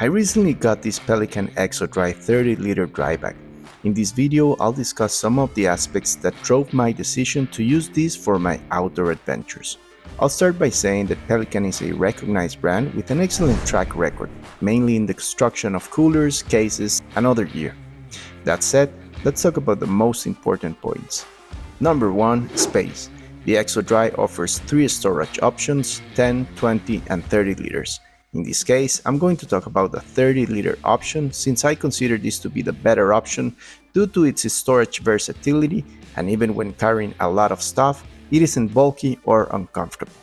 I recently got this Pelican Exodry 30-liter dry bag. In this video, I'll discuss some of the aspects that drove my decision to use this for my outdoor adventures. I'll start by saying that Pelican is a recognized brand with an excellent track record, mainly in the construction of coolers, cases, and other gear. That said, let's talk about the most important points. Number 1. Space. The Exodry offers 3 storage options, 10, 20, and 30 liters. In this case, I'm going to talk about the 30-liter option since I consider this to be the better option due to its storage versatility, and even when carrying a lot of stuff, it isn't bulky or uncomfortable.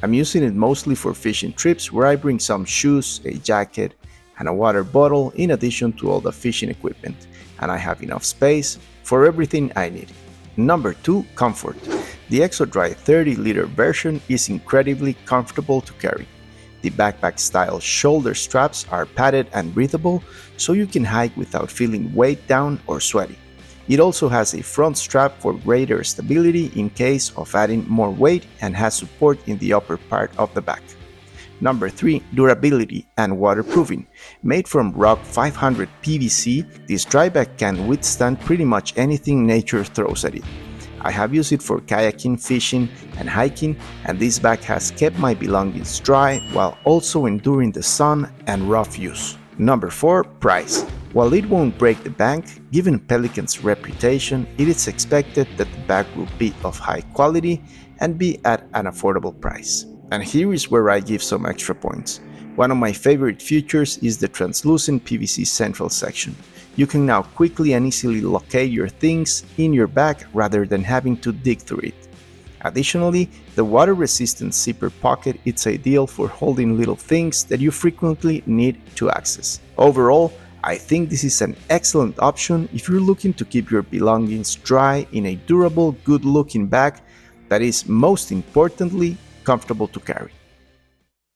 I'm using it mostly for fishing trips where I bring some shoes, a jacket, and a water bottle in addition to all the fishing equipment, and I have enough space for everything I need. Number 2. Comfort. The Exodry 30-liter version is incredibly comfortable to carry. The backpack-style shoulder straps are padded and breathable, so you can hike without feeling weighed down or sweaty. It also has a front strap for greater stability in case of adding more weight and has support in the upper part of the back. Number 3. Durability and waterproofing. Made from Rock 500 PVC, this dry bag can withstand pretty much anything nature throws at it. I have used it for kayaking, fishing, and hiking, and this bag has kept my belongings dry while also enduring the sun and rough use. Number 4. Price. While it won't break the bank, given Pelican's reputation, it is expected that the bag will be of high quality and be at an affordable price. And here is where I give some extra points. One of my favorite features is the translucent PVC central section. You can now quickly and easily locate your things in your bag rather than having to dig through it. Additionally, the water-resistant zipper pocket is ideal for holding little things that you frequently need to access. Overall, I think this is an excellent option if you're looking to keep your belongings dry in a durable, good-looking bag that is, most importantly, comfortable to carry.